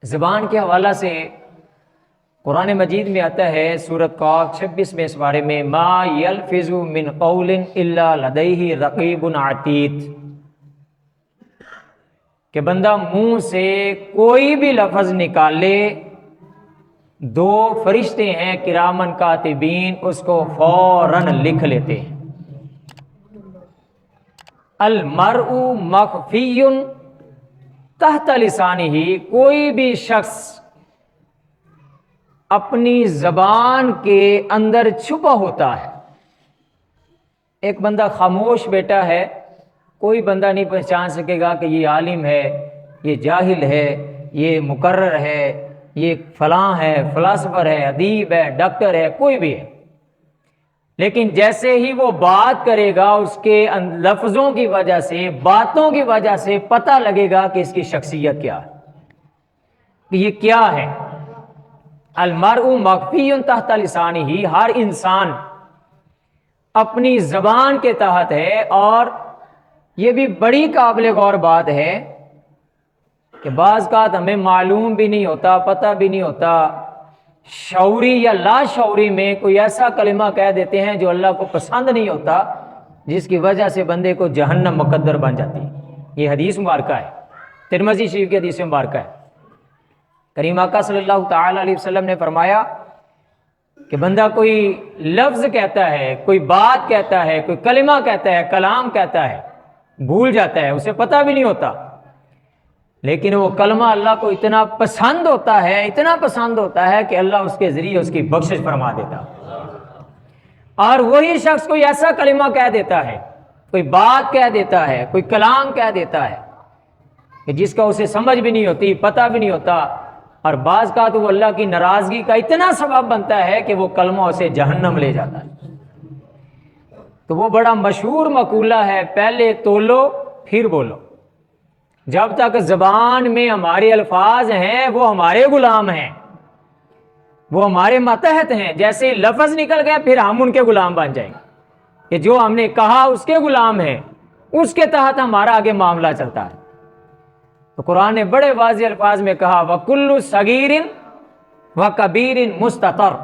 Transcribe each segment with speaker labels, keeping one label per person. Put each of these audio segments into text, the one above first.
Speaker 1: زبان کے حوالہ سے قرآن مجید میں آتا ہے سورۃ قاف 26 میں اس بارے میں، ما یلفظ من قول الا لدیہ رقیب عتید، کہ بندہ منہ سے کوئی بھی لفظ نکالے، دو فرشتے ہیں کرامن کاتبین اس کو فوراً لکھ لیتے ہیں۔ المرء مخفی تحت لسانہ، کوئی بھی شخص اپنی زبان کے اندر چھپا ہوتا ہے۔ ایک بندہ خاموش بیٹا ہے، کوئی بندہ نہیں پہچان سکے گا کہ یہ عالم ہے، یہ جاہل ہے، یہ مقرر ہے، یہ فلاں ہے، فلاسفر ہے، ادیب ہے، ڈاکٹر ہے، کوئی بھی ہے۔ لیکن جیسے ہی وہ بات کرے گا اس کے لفظوں کی وجہ سے، باتوں کی وجہ سے پتہ لگے گا کہ اس کی شخصیت کیا ہے، کہ یہ کیا ہے۔ المرء مخفی تحت لسانہ، ہر انسان اپنی زبان کے تحت ہے۔ اور یہ بھی بڑی قابل غور بات ہے کہ بعض کا ہمیں معلوم بھی نہیں ہوتا، پتہ بھی نہیں ہوتا، شعوری یا لا شعوری میں کوئی ایسا کلمہ کہہ دیتے ہیں جو اللہ کو پسند نہیں ہوتا، جس کی وجہ سے بندے کو جہنم مقدر بن جاتی ہے۔ یہ حدیث مبارکہ ہے، ترمذی شریف کی حدیث مبارکہ ہے۔ کریم آقا صلی اللہ تعالی علیہ وسلم نے فرمایا کہ بندہ کوئی لفظ کہتا ہے، کوئی بات کہتا ہے، کوئی کلمہ کہتا ہے، کلام کہتا ہے، بھول جاتا ہے، اسے پتہ بھی نہیں ہوتا، لیکن وہ کلمہ اللہ کو اتنا پسند ہوتا ہے، اتنا پسند ہوتا ہے کہ اللہ اس کے ذریعے اس کی بخشش فرما دیتا۔ اور وہی شخص کوئی ایسا کلمہ کہہ دیتا ہے، کوئی بات کہہ دیتا ہے، کوئی کلام کہہ دیتا ہے کہ جس کا اسے سمجھ بھی نہیں ہوتی، پتہ بھی نہیں ہوتا، اور بعض کا تو وہ اللہ کی ناراضگی کا اتنا سبب بنتا ہے کہ وہ کلمہ اسے جہنم لے جاتا ہے۔ تو وہ بڑا مشہور مقولہ ہے، پہلے تولو پھر بولو۔ جب تک زبان میں ہمارے الفاظ ہیں وہ ہمارے غلام ہیں، وہ ہمارے ماتحت ہیں۔ جیسے لفظ نکل گئے پھر ہم ان کے غلام بن جائیں گے، کہ جو ہم نے کہا اس کے غلام ہیں، اس کے تحت ہمارا آگے معاملہ چلتا ہے۔ تو قرآن نے بڑے واضح الفاظ میں کہا وَكُلُّ صَغِيرٍ وَكَبِيرٍ مُسْتَطَرٍ،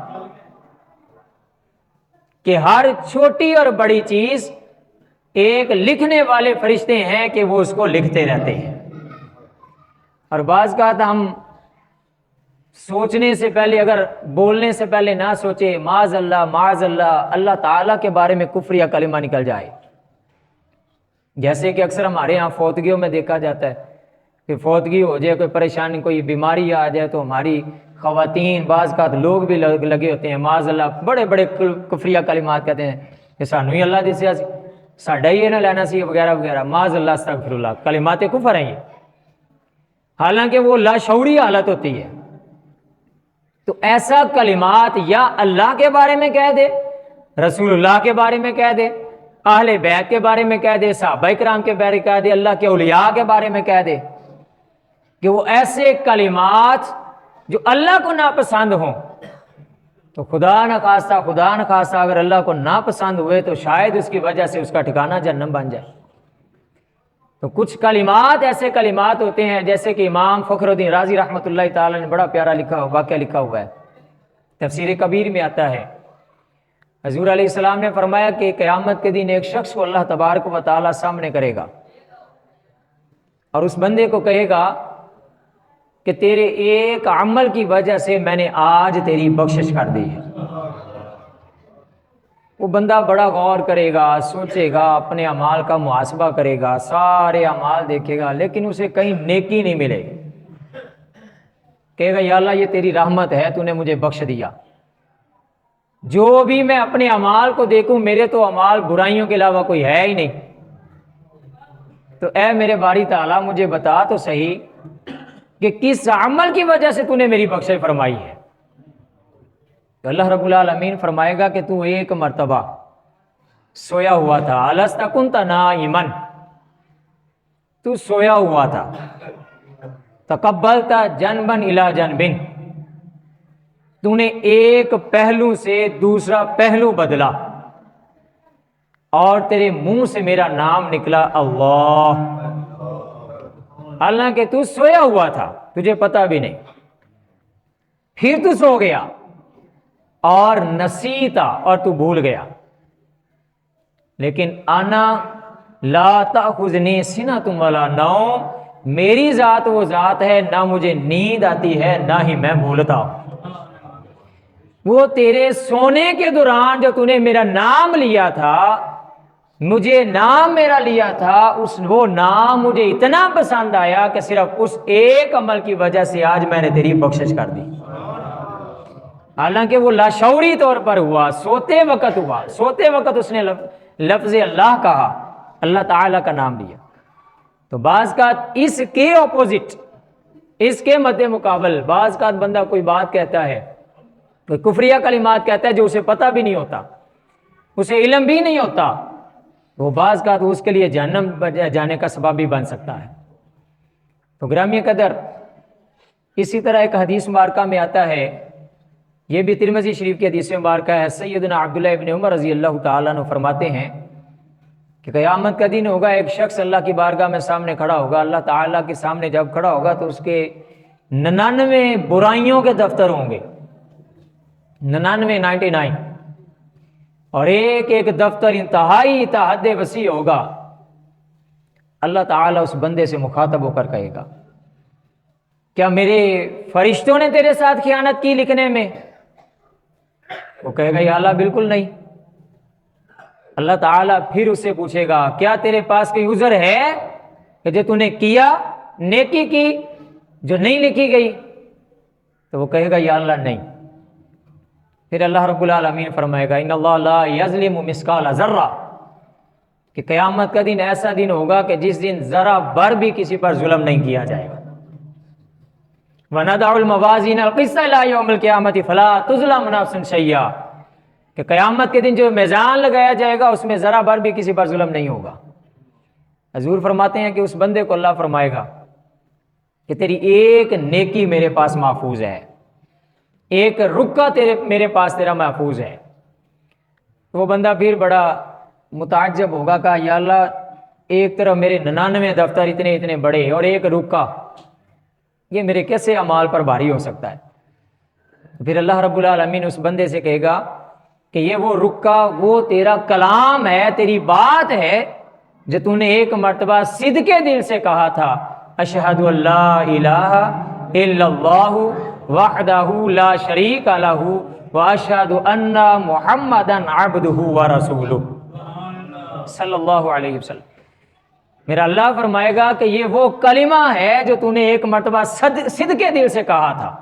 Speaker 1: کہ ہر چھوٹی اور بڑی چیز ایک لکھنے والے فرشتے ہیں کہ وہ اس کو لکھتے رہتے ہیں۔ اور بعض کا ہم سوچنے سے پہلے، اگر بولنے سے پہلے نہ سوچے، معاذ اللہ معاذ اللہ، اللہ تعالیٰ کے بارے میں کفر یا کلمہ نکل جائے۔ جیسے کہ اکثر ہمارے ہاں فوتگیوں میں دیکھا جاتا ہے کہ فوتگی ہو جائے، کوئی پریشانی، کوئی بیماری آ جائے تو ہماری خواتین، بعض کا لوگ بھی لگے ہوتے ہیں، معاذ اللہ بڑے بڑے کفریہ کلمات کہتے ہیں کہ سانو ہی اللہ دسیا سی، ساڈا ہی نہ لینا سی، وغیرہ وغیرہ، معاذ اللہ استغفر اللہ، کلمات کفر ہیں یہ، حالانکہ وہ لاشعوری حالت ہوتی ہے۔ تو ایسا کلمات یا اللہ کے بارے میں کہہ دے، رسول اللہ کے بارے میں کہہ دے، اہل بیت کے بارے میں کہہ دے، صحابہ کرام کے بارے میں کہہ دے، اللہ کے اولیاء کے بارے میں کہہ دے، کہ وہ ایسے کلمات جو اللہ کو ناپسند ہوں، تو خدا نخواستہ اگر اللہ کو ناپسند ہوئے تو شاید اس کی وجہ سے اس کا ٹھکانہ جہنم بن جائے۔ تو کچھ کلمات ایسے کلمات ہوتے ہیں، جیسے کہ امام فخر الدین رازی رحمۃ اللہ تعالی نے بڑا پیارا واقعہ لکھا ہوا ہے، تفسیر کبیر میں آتا ہے۔ حضور علیہ السلام نے فرمایا کہ قیامت کے دن ایک شخص کو اللہ تبارک و تعالی سامنے کرے گا، اور اس بندے کو کہے گا کہ تیرے ایک عمل کی وجہ سے میں نے آج تیری بخشش کر دی ہے۔ وہ بندہ بڑا غور کرے گا، سوچے گا، اپنے اعمال کا محاسبہ کرے گا، سارے اعمال دیکھے گا، لیکن اسے کہیں نیکی نہیں ملے گی۔ کہے گا یا اللہ یہ تیری رحمت ہے، تو نے مجھے بخش دیا، جو بھی میں اپنے اعمال کو دیکھوں میرے تو اعمال برائیوں کے علاوہ کوئی ہے ہی نہیں، تو اے میرے باری تعالیٰ مجھے بتا تو صحیح کہ کس عمل کی وجہ سے تو نے میری بخشش فرمائی ہے۔ تو اللہ رب العالمین فرمائے گا کہ تو ایک مرتبہ سویا ہوا تھا، الست کنت نائما، تو سویا ہوا تھا، تقبلت جنبا الی جنب، تو نے ایک پہلو سے دوسرا پہلو بدلا، اور تیرے منہ سے میرا نام نکلا اللہ، حالانکہ تو سویا ہوا تھا، تجھے پتا بھی نہیں، پھر تو سو گیا اور نسیتا، اور تو بھول گیا، لیکن انا لا تأخذنی سنۃ ولا نوم، میری ذات وہ ذات ہے نہ مجھے نیند آتی ہے نہ ہی میں بھولتا ہوں۔ وہ تیرے سونے کے دوران جو تو نے میرا نام لیا تھا، مجھے نام میرا لیا تھا، وہ نام مجھے اتنا پسند آیا کہ صرف اس ایک عمل کی وجہ سے آج میں نے تیری بخشش کر دی۔ حالانکہ وہ لاشعوری طور پر ہوا، سوتے وقت اس نے لفظ اللہ کہا، اللہ تعالیٰ کا نام لیا۔ تو بعض کا اس کے اپوزٹ، اس کے مد مقابل بعض کا بندہ کوئی بات کہتا ہے، کوئی کفریہ کلمات کہتا ہے جو اسے پتہ بھی نہیں ہوتا، اسے علم بھی نہیں ہوتا، وہ بعض کا تو اس کے لیے جہنم جانے کا سبب بھی بن سکتا ہے۔ تو گرامی قدر، اسی طرح ایک حدیث مبارکہ میں آتا ہے، یہ بھی ترمذی شریف کی حدیث مبارکہ ہے، سیدنا عبداللہ ابن عمر رضی اللہ تعالیٰ عنہ فرماتے ہیں کہ قیامت کا دن ہوگا، ایک شخص اللہ کی بارگاہ میں سامنے کھڑا ہوگا، اللہ تعالیٰ کے سامنے جب کھڑا ہوگا تو اس کے 99 برائیوں کے دفتر ہوں گے، 99 اور ایک دفتر انتہائی حد وسیع ہوگا۔ اللہ تعالیٰ اس بندے سے مخاطب ہو کر کہے گا، کیا میرے فرشتوں نے تیرے ساتھ خیانت کی لکھنے میں؟ وہ کہے گا یا اللہ بالکل نہیں۔ اللہ تعالیٰ پھر اس سے پوچھے گا، کیا تیرے پاس کوئی عذر ہے کہ جو تو نے کیا، نیکی کی جو نہیں لکھی گئی؟ تو وہ کہے گا یا اللہ نہیں۔ پھر اللہ رب العالمین فرمائے گا ان اللہ لا یظلم مثقال ذرہ، کہ قیامت کا دن ایسا دن ہوگا کہ جس دن ذرہ بھر بھی کسی پر ظلم نہیں کیا جائے گا۔ وَنَضَعُ الْمَوَازِينَ الْقِسْطَ إِلَىٰ يَوْمِ الْقِيَامَةِ فَلَا تُظْلَمُ نَفْسٌ شَيْئًا، کہ قیامت کے دن جو میزان لگایا جائے گا اس میں ذرہ بھر بھی کسی پر ظلم نہیں ہوگا۔ حضور فرماتے ہیں کہ اس بندے کو اللہ فرمائے گا کہ تیری ایک نیکی میرے پاس محفوظ ہے، ایک رکا میرے پاس تیرا محفوظ ہے۔ وہ بندہ پھر بڑا متعجب ہوگا کہ یا اللہ، ایک طرف میرے 99 دفتر اتنے بڑے اور ایک رکا، یہ میرے کیسے اعمال پر بھاری ہو سکتا ہے؟ پھر اللہ رب العالمین اس بندے سے کہے گا کہ یہ وہ رکا، وہ تیرا کلام ہے، تیری بات ہے جو تو نے ایک مرتبہ صدقے دل سے کہا تھا، اشہد ان لا الہ الا اللہ وحدہ لا شریک لہ واشہد ان محمدا عبدہ ورسولہ صلی اللہ علیہ وسلم۔ میرا اللہ فرمائے گا کہ یہ وہ کلمہ ہے جو تو نے ایک مرتبہ صدقے دل سے کہا تھا،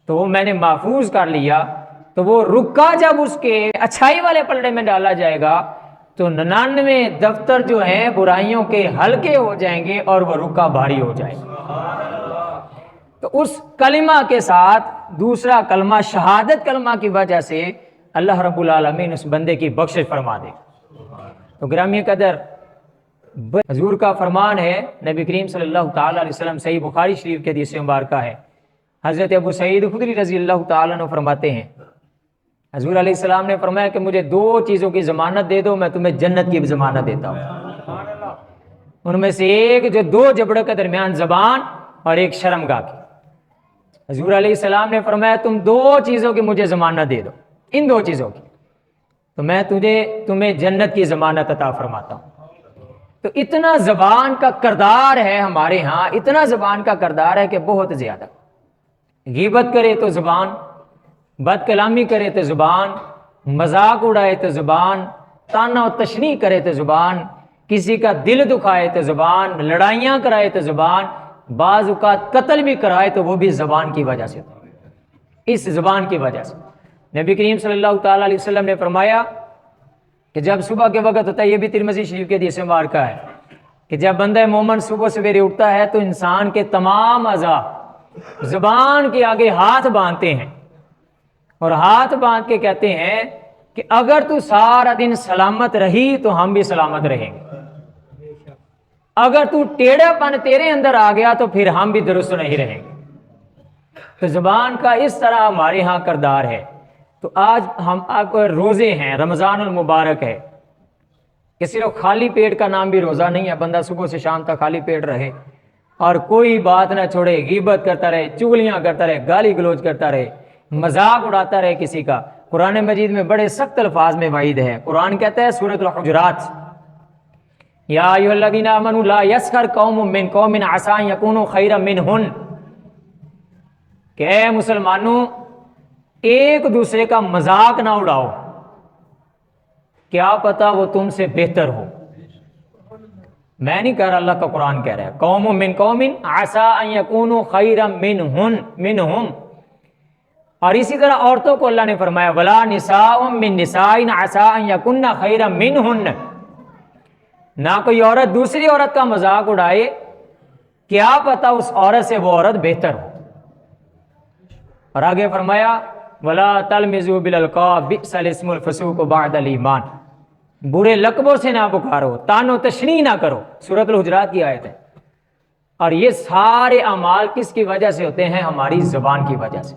Speaker 1: تو وہ میں نے محفوظ کر لیا۔ تو وہ رکا جب اس کے اچھائی والے پلڑے میں ڈالا جائے گا تو 99 دفتر جو ہیں برائیوں کے ہلکے ہو جائیں گے اور وہ رکا بھاری ہو جائے گا۔ تو اس کلمہ کے ساتھ دوسرا کلمہ شہادت کلمہ کی وجہ سے اللہ رب العالمین اس بندے کی بخشش فرما دے۔ تو گرامی قدر، حضور کا فرمان ہے، نبی کریم صلی اللہ تعالیٰ علیہ وسلم صحیح بخاری شریف کے حدیث مبارکہ ہے، حضرت ابو سعید خدری رضی اللہ تعالیٰ عنہ فرماتے ہیں، حضور علیہ السلام نے فرمایا کہ مجھے 2 چیزوں کی ضمانت دے دو، میں تمہیں جنت کی بھی ضمانت دیتا ہوں۔ ان میں سے ایک جو 2 جبڑوں کے درمیان زبان اور ایک شرمگاہ کی۔ حضور علیہ السلام نے فرمایا تم 2 چیزوں کی مجھے ضمانت دے دو، ان 2 چیزوں کی، تو میں تمہیں جنت کی ضمانت عطا فرماتا ہوں۔ تو اتنا زبان کا کردار ہے ہمارے ہاں، اتنا زبان کا کردار ہے کہ بہت زیادہ۔ غیبت کرے تو زبان، بد کلامی کرے تو زبان، مذاق اڑائے تو زبان، طعنہ و تشنیع کرے تو زبان، کسی کا دل دکھائے تو زبان، لڑائیاں کرائے تو زبان، بعض اوقات قتل بھی کرائے تو وہ بھی زبان کی وجہ سے، اس زبان کی وجہ سے۔ نبی کریم صلی اللہ تعالیٰ علیہ وسلم نے فرمایا کہ جب صبح کے وقت ہوتا ہے، یہ بھی ترمذی شریف کے حدیث مبارکہ ہے، کہ جب بندہ مومن صبح سویرے اٹھتا ہے تو انسان کے تمام اعضاء زبان کے آگے ہاتھ باندھتے ہیں اور ہاتھ باندھ کے کہتے ہیں کہ اگر تو سارا دن سلامت رہی تو ہم بھی سلامت رہیں گے، اگر تو ٹیڑھا پن تیرے اندر آ گیا تو پھر ہم بھی درست نہیں رہیں گے۔ تو زبان کا اس طرح ہمارے ہاں کردار ہے۔ تو آج ہم آپ کو روزے ہیں، رمضان المبارک ہے، کہ صرف خالی پیٹ کا نام بھی روزہ نہیں ہے، بندہ صبح سے شام تک خالی پیٹ رہے، اور کوئی بات نہ چھوڑے، غیبت کرتا رہے، چغلیاں کرتا رہے، گالی گلوچ کرتا رہے، مذاق اڑاتا رہے کسی کا۔ قرآن مجید میں بڑے سخت الفاظ میں وعید ہے۔ قرآن کہتا ہے سورۃ الحجرات، یا ایھا الذین آمنوا لا یسخر قوم من قوم عسى ان یکونوا خیرا منہم، کہ اے مسلمانوں ایک دوسرے کا مذاق نہ اڑاؤ، کیا پتا وہ تم سے بہتر ہو۔ میں نہیں کہہ رہا، اللہ کا قرآن کہہ رہا ہے، قوم من قوم عسى ان یکونوا خیرا منہم۔ اور اسی طرح عورتوں کو اللہ نے فرمایا ولا نساء من نساء عسى ان یکن خیرا منہن، نہ کوئی عورت دوسری عورت کا مذاق اڑائے، کیا پتا اس عورت سے وہ عورت بہتر ہو۔ اور آگے فرمایا ولا تلمزوا بالالقاب بئس الاسم الفسوق بعد الایمان، برے لقبوں سے نہ پکارو، تان و تشنیع نہ کرو۔ سورۃ الحجرات کی آیت ہے۔ اور یہ سارے اعمال کس کی وجہ سے ہوتے ہیں؟ ہماری زبان کی وجہ سے۔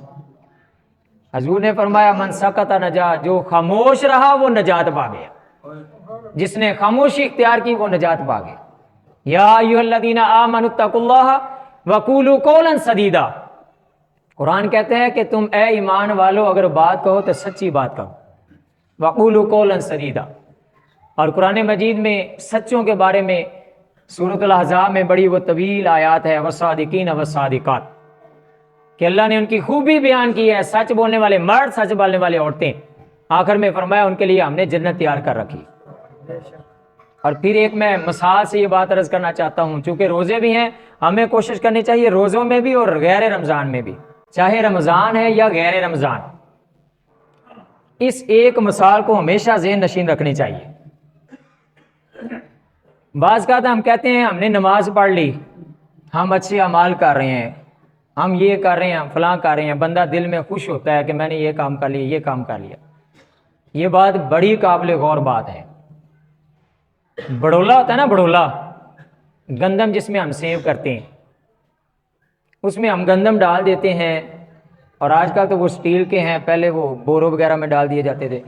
Speaker 1: حضور نے فرمایا من سکت نجا، جو خاموش رہا وہ نجات پا گیا، جس نے خاموشی اختیار کی وہ نجات پا گیا۔ یا ایھا الذین آمنوا اتقوا اللہ وقولوا قولا سدیدا، قرآن کہتے ہیں کہ تم اے ایمان والو اگر بات کہو تو سچی بات کہو، وقولوا قولا سدیدا۔ اور قرآن مجید میں سچوں کے بارے میں سورۃ الاحزاب میں بڑی وہ طویل آیات ہے، والصادقین والصادقات، کہ اللہ نے ان کی خوبی بیان کی ہے، سچ بولنے والے مرد، سچ بولنے والے عورتیں۔ آخر میں فرمایا ان کے لیے ہم نے جنت تیار کر رکھی۔ اور پھر ایک میں مثال سے یہ بات عرض کرنا چاہتا ہوں، چونکہ روزے بھی ہیں، ہمیں کوشش کرنی چاہیے روزوں میں بھی اور غیر رمضان میں بھی، چاہے رمضان ہے یا غیر رمضان، اس ایک مثال کو ہمیشہ ذہن نشین رکھنی چاہیے۔ بعض کا ہم کہتے ہیں ہم نے نماز پڑھ لی، ہم اچھے اعمال کر رہے ہیں، ہم یہ کر رہے ہیں، ہم فلاں کر رہے ہیں، بندہ دل میں خوش ہوتا ہے کہ میں نے یہ کام کر لیا، یہ کام کر لیا۔ یہ بات بڑی قابل غور بات ہے۔ بڑولا ہوتا ہے نا، بڑولا، گندم جس میں ہم سیو کرتے ہیں، اس میں ہم گندم ڈال دیتے ہیں، اور آج کل تو وہ سٹیل کے ہیں، پہلے وہ بورو وغیرہ میں ڈال دیے جاتے تھے۔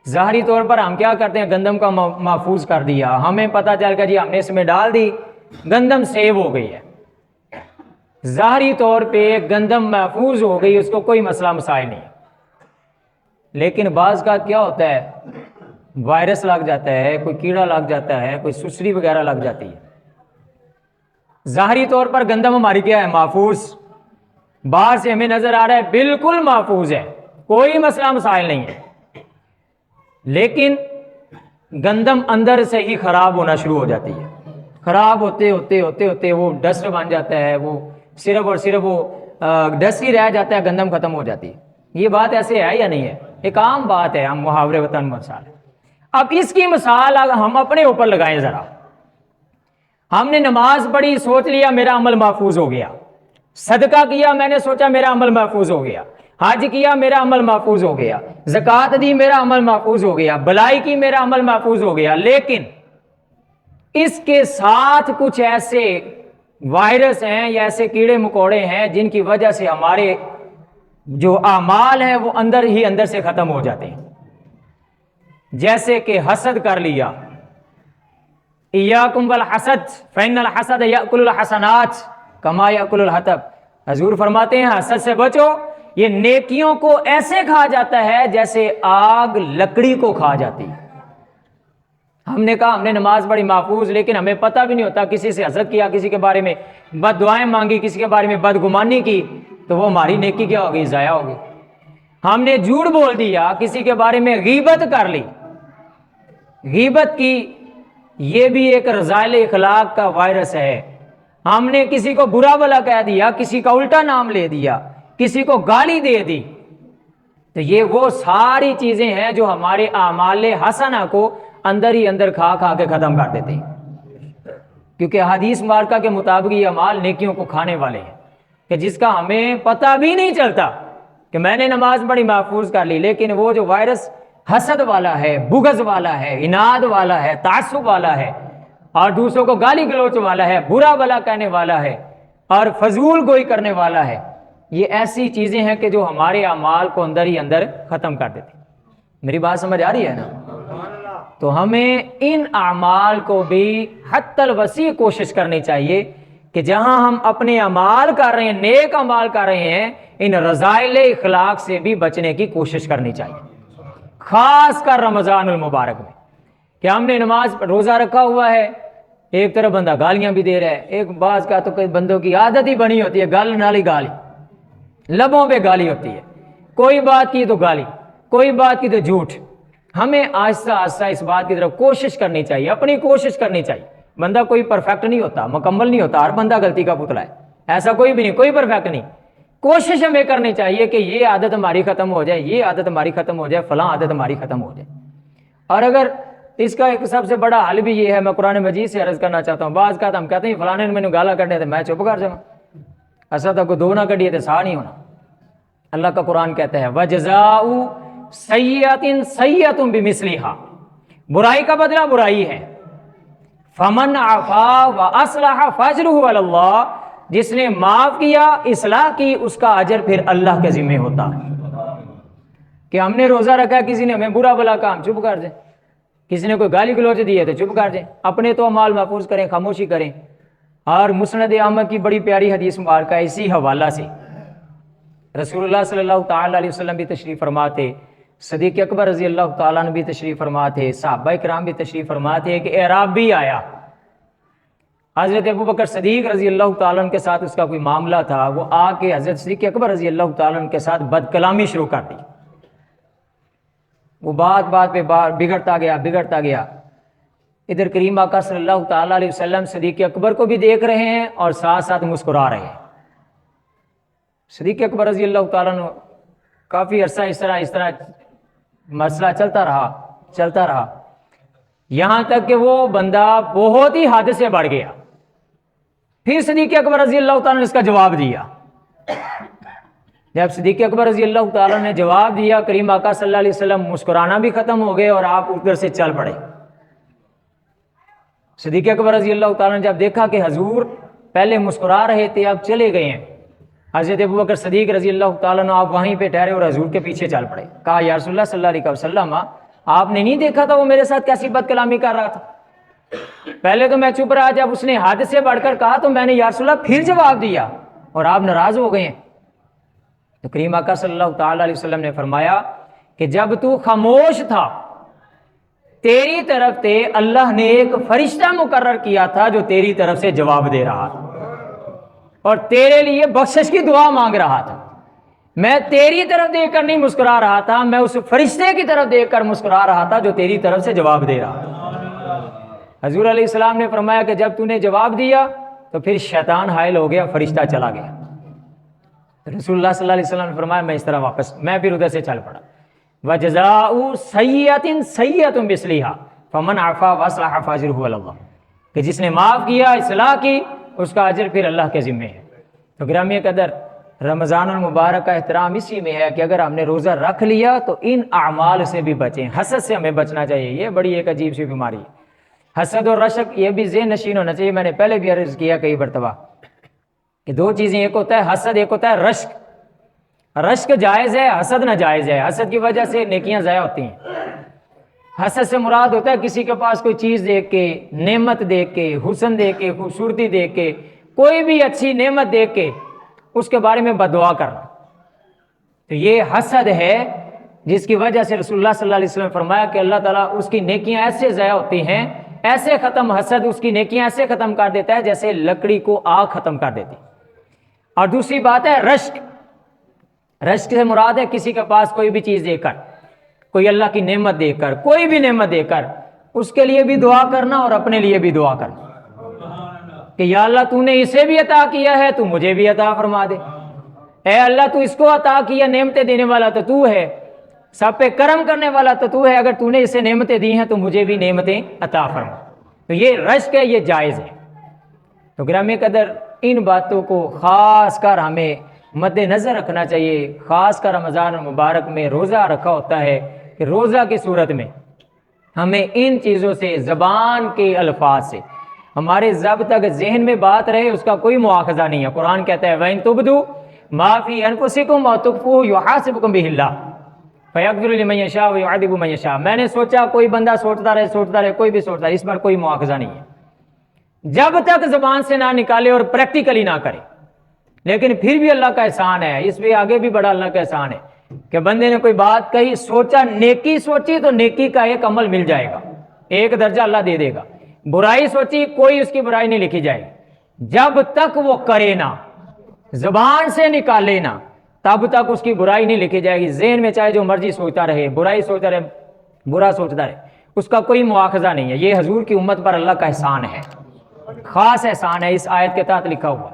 Speaker 1: ظاہری طور پر ہم کیا کرتے ہیں، گندم کا محفوظ کر دیا، ہمیں پتہ چل گیا جی ہم نے اس میں ڈال دی، گندم سیو ہو گئی ہے، ظاہری طور پہ گندم محفوظ ہو گئی، اس کو کوئی مسئلہ مسائل نہیں۔ لیکن بعض کا کیا ہوتا ہے، وائرس لگ جاتا ہے، کوئی کیڑا لگ جاتا ہے، کوئی سسری وغیرہ لگ جاتی ہے۔ ظاہری طور پر گندم ہماری کیا ہے، محفوظ، باہر سے ہمیں نظر آ رہا ہے بالکل محفوظ ہے، کوئی مسئلہ مسائل نہیں ہے، لیکن گندم اندر سے ہی خراب ہونا شروع ہو جاتی ہے۔ خراب ہوتے ہوتے ہوتے ہوتے وہ ڈسٹ بن جاتا ہے، وہ صرف اور صرف وہ ڈسٹ ہی رہ جاتا ہے، گندم ختم ہو جاتی ہے۔ یہ بات ایسے ہے یا نہیں ہے؟ ایک عام بات ہے، ہم محاورے وطن مثال ہے۔ اب اس کی مثال ہم اپنے اوپر لگائیں ذرا۔ ہم نے نماز پڑھی، سوچ لیا میرا عمل محفوظ ہو گیا، صدقہ کیا، میں نے سوچا میرا عمل محفوظ ہو گیا، حج کیا میرا عمل محفوظ ہو گیا، زکوٰۃ دی میرا عمل محفوظ ہو گیا، بھلائی کی میرا عمل محفوظ ہو گیا، لیکن اس کے ساتھ کچھ ایسے وائرس ہیں یا ایسے کیڑے مکوڑے ہیں جن کی وجہ سے ہمارے جو اعمال ہیں وہ اندر ہی اندر سے ختم ہو جاتے ہیں۔ جیسے کہ حسد کر لیا، ایاکم والحسد فإن الحسد یأکل الحسنات کما یأکل الحطب، حضور فرماتے ہیں حسد سے بچو، یہ نیکیوں کو ایسے کھا جاتا ہے جیسے آگ لکڑی کو کھا جاتی ہے۔ ہم نے کہا ہم نے نماز پڑھی محفوظ، لیکن ہمیں پتہ بھی نہیں ہوتا، کسی سے حسد کیا، کسی کے بارے میں بد دعائیں مانگی، کسی کے بارے میں بدگمانی کی، تو وہ ہماری نیکی کیا ہوگی، ضائع ہوگی۔ ہم نے جھوٹ بول دیا، کسی کے بارے میں غیبت کر لی، غیبت کی، یہ بھی ایک رذائل اخلاق کا وائرس ہے۔ ہم نے کسی کو برا بھلا کہہ دیا، کسی کا الٹا نام لے دیا، کسی کو گالی دے دی، تو یہ وہ ساری چیزیں ہیں جو ہمارے اعمال حسنہ کو اندر ہی اندر کھا کھا کے ختم کر دیتے ہیں۔ کیونکہ حدیث مبارکہ کے مطابق یہ اعمال نیکیوں کو کھانے والے ہیں، کہ جس کا ہمیں پتہ بھی نہیں چلتا کہ میں نے نماز بڑی محفوظ کر لی، لیکن وہ جو وائرس حسد والا ہے، بغض والا ہے، اناد والا ہے، تعصب والا ہے، اور دوسروں کو گالی گلوچ والا ہے، برا بھلا کہنے والا ہے، اور فضول گوئی کرنے والا ہے، یہ ایسی چیزیں ہیں کہ جو ہمارے اعمال کو اندر ہی اندر ختم کر دیتی۔ میری بات سمجھ آ رہی ہے نا؟ تو ہمیں ان اعمال کو بھی حتی الوسیع کوشش کرنی چاہیے کہ جہاں ہم اپنے اعمال کر رہے ہیں، نیک اعمال کر رہے ہیں، ان رذائل اخلاق سے بھی بچنے کی کوشش کرنی چاہیے، خاص کر رمضان المبارک میں کہ ہم نے نماز روزہ رکھا ہوا ہے، ایک طرف بندہ گالیاں بھی دے رہا ہے، ایک بعض کا تو کئی بندوں کی عادت ہی بنی ہوتی ہے گال نالی گالی، لبوں پہ گالی ہوتی ہے، کوئی بات کی تو گالی، کوئی بات کی تو جھوٹ۔ ہمیں آہستہ آہستہ اس بات کی طرف کوشش کرنی چاہیے، اپنی کوشش کرنی چاہیے۔ بندہ کوئی پرفیکٹ نہیں ہوتا، مکمل نہیں ہوتا، ہر بندہ غلطی کا پتلا ہے، ایسا کوئی بھی نہیں، کوئی پرفیکٹ نہیں۔ کوشش ہمیں کرنی چاہیے کہ یہ عادت ہماری ختم ہو جائے، یہ عادت ہماری ختم ہو جائے، فلاں عادت ہماری ختم ہو جائے۔ اور اگر اس کا ایک سب سے بڑا حل بھی یہ ہے، میں قرآن مجید سے عرض کرنا چاہتا ہوں، بعض کا ہم کہتے ہیں فلاں نے میں نے گالا کرنے تھے، میں چپ کر جاؤں، ایسا تو کو دو نہ کڈیے تو سا نہیں ہونا۔ اللہ کا قرآن کہتا ہے وَجَزَاءُ سَیِّئَةٍ سَیِّئَةٌ بِمِثْلِهَا، برائی کا بدلہ برائی ہے، فَمَنْ عَفَا وَأَصْلَحَ فَأَجْرُهُ عَلَى اللَّهِ، جس نے معاف کیا، اصلاح کی، اس کا اجر پھر اللہ کے ذمہ ہوتا ہے۔ کہ ہم نے روزہ رکھا، کسی نے ہمیں برا بلا کہا، ہم چپ کر جائیں، کسی نے کوئی گالی گلوچ دی ہے تو چپ کر جائیں، اپنے تو اعمال محفوظ کریں، خاموشی کریں۔ اور مسند احمد کی بڑی پیاری حدیث مبارکہ اسی حوالہ سے رسول اللہ صلی اللہ تعالیٰ علیہ وسلم بھی تشریف فرما تھے، صدیق اکبر رضی اللہ تعالیٰ عنہ بھی تشریف فرما تھے، صحابہ کرام بھی تشریف فرما تھے کہ اعرابی آیا، حضرت ابوبکر صدیق رضی اللہ تعالیٰ عنہ کے ساتھ اس کا کوئی معاملہ تھا، وہ آ کے حضرت صدیق اکبر رضی اللہ تعالیٰ عنہ کے ساتھ بد کلامی شروع کر دی، وہ بات بات پہ بگڑتا گیا۔ ادھر کریم آقا صلی اللہ تعالیٰ علیہ وسلم صدیق اکبر کو بھی دیکھ رہے ہیں اور ساتھ ساتھ مسکرا رہے ہیں۔ صدیق اکبر رضی اللہ تعالیٰ عنہ کافی عرصہ اس طرح مسئلہ چلتا رہا یہاں تک کہ وہ بندہ بہت ہی حد سے بڑھ گیا۔ پھر صدیق اکبر رضی اللہ تعالیٰ نے اس کا جواب دیا۔ جب صدیق اکبر رضی اللہ تعالیٰ نے جواب دیا، کریم آقا صلی اللہ علیہ وسلم مسکرانا بھی ختم ہو گئے اور آپ ادھر سے چل پڑے۔ صدیق اکبر رضی اللہ تعالیٰ نے جب دیکھا کہ حضور پہلے مسکرا رہے تھے اب چلے گئے ہیں، حضرت ابوبکر صدیق رضی اللہ تعالیٰ نے آپ وہیں پہ ٹھہرے اور حضور کے پیچھے چل پڑے۔ کہا یا رسول اللہ صلی اللہ علیہ وسلم، آپ نے نہیں دیکھا تھا وہ میرے ساتھ کیسی بد کلامی کر رہا تھا؟ پہلے تو میں چپ رہا، جب اس نے حد سے بڑھ کر کہا تو میں نے یا رسول اللہ پھر جواب دیا اور آپ ناراض ہو گئے ہیں۔ تو کریم آقا صلی اللہ تعالیٰ علیہ وسلم نے فرمایا کہ جب تو خاموش تھا، تیری طرف سے اللہ نے ایک فرشتہ مقرر کیا تھا جو تیری طرف سے جواب دے رہا تھا اور تیرے لیے بخشش کی دعا مانگ رہا تھا۔ میں تیری طرف دیکھ کر نہیں مسکرا رہا تھا، میں اس فرشتے کی طرف دیکھ کر مسکرا رہا تھا جو تیری طرف سے جواب دے رہا تھا۔ حضور علیہ السلام نے فرمایا کہ جب تو نے جواب دیا تو پھر شیطان حائل ہو گیا، فرشتہ چلا گیا۔ رسول اللہ صلی اللہ علیہ وسلم نے فرمایا میں اس طرح واپس، میں پھر ادھر سے چل پڑا۔ وَجَزَاءُ سَیِّئَةٍ سَیِّئَةٌ بِمِثْلِهَا فَمَنْ عَفَا وَأَصْلَحَ فَأَجْرُهُ عَلَى اللَّهِ، کہ جس نے معاف کیا، اصلاح کی، اس کا اجر پھر اللہ کے ذمہ ہے۔ تو گرامی قدر، رمضان المبارک کا احترام اسی میں ہے کہ اگر ہم نے روزہ رکھ لیا تو ان اعمال سے بھی بچیں، حسد سے ہمیں بچنا چاہیے، یہ بڑی ایک عجیب سی بیماری ہے، حسد اور رشک، یہ بھی ذہن نشین ہونا چاہیے۔ میں نے پہلے بھی عرض کیا کئی مرتبہ کہ دو چیزیں، ایک ہوتا ہے حسد، ایک ہوتا ہے رشک۔ رشک جائز ہے، حسد ناجائز ہے۔ حسد کی وجہ سے نیکیاں ضائع ہوتی ہیں۔ حسد سے مراد ہوتا ہے کسی کے پاس کوئی چیز دیکھ کے، نعمت دیکھ کے، حسن دیکھ کے، خوبصورتی دیکھ کے، کوئی بھی اچھی نعمت دیکھ کے اس کے بارے میں بد دعا کرنا، تو یہ حسد ہے، جس کی وجہ سے رسول اللہ صلی اللہ علیہ وسلم نے فرمایا کہ اللہ تعالیٰ اس کی نیکیاں ایسے ضائع ہوتی ہیں، ایسے ختم، حسد اس کی نیکیاں ایسے ختم کر دیتا ہے جیسے لکڑی کو آگ ختم کر دیتی۔ اور دوسری بات ہے رشک۔ رشک سے مراد ہے کسی کے پاس کوئی بھی چیز دیکھ کر، کوئی اللہ کی نعمت دیکھ کر، کوئی بھی نعمت دیکھ کر اس کے لیے بھی دعا کرنا اور اپنے لیے بھی دعا کرنا کہ یا اللہ تو نے اسے بھی عطا کیا ہے تو مجھے بھی عطا فرما دے، اے اللہ تو اس کو عطا کیا، نعمتیں دینے والا تو ہے، سب پہ کرم کرنے والا تو ہے، اگر تو نے اسے نعمتیں دی ہیں تو مجھے بھی نعمتیں عطا فرما۔ تو یہ رشک ہے، یہ جائز ہے۔ تو گرامی قدر، ان باتوں کو خاص کر ہمیں مد نظر رکھنا چاہیے، خاص کر رمضان المبارک میں روزہ رکھا ہوتا ہے کہ روزہ کی صورت میں ہمیں ان چیزوں سے، زبان کے الفاظ سے، ہمارے جب تک ذہن میں بات رہے اس کا کوئی مواخذہ نہیں ہے۔ قرآن کہتا ہے وَإِن تُبْدُوا مَا فِي أَنفُسِكُمْ أَوْ تُخْفُوهُ يُحَاسِبْكُم بِهِ اللَّهُ، فیغفر لمن یشاء ویعذب من یشاء. میں نے سوچا کوئی بندہ سوچتا رہے کوئی بھی سوچتا رہے، اس پر کوئی مواخذہ نہیں ہے جب تک زبان سے نہ نکالے اور پریکٹیکلی نہ کرے. لیکن پھر بھی اللہ کا احسان ہے، اس پہ آگے بھی بڑا اللہ کا احسان ہے کہ بندے نے کوئی بات کہی، سوچا، نیکی سوچی تو نیکی کا ایک عمل مل جائے گا، ایک درجہ اللہ دے دے گا. برائی سوچی، کوئی اس کی برائی نہیں لکھی جائے گی. جب تک وہ کرے نا، زبان سے نکالے نا، تب تک اس کی برائی نہیں لکھی جائے گی. ذہن میں چاہے جو مرضی سوچتا رہے، برائی سوچتا رہے، برا سوچتا رہے، اس کا کوئی مواخذہ نہیں ہے. یہ حضور کی امت پر اللہ کا احسان ہے، خاص احسان ہے، اس آیت کے تحت لکھا ہوا.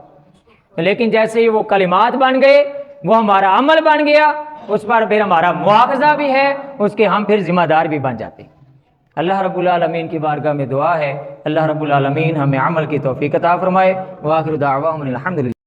Speaker 1: لیکن جیسے ہی وہ کلمات بن گئے، وہ ہمارا عمل بن گیا، اس پر پھر ہمارا مواخذہ بھی ہے، اس کے ہم پھر ذمہ دار بھی بن جاتے ہیں. اللہ رب العالمین کی بارگاہ میں دعا ہے اللہ رب العالمین ہمیں عمل کی توفیق عطا فرمائے. وآخر دعواہم الحمدللہ.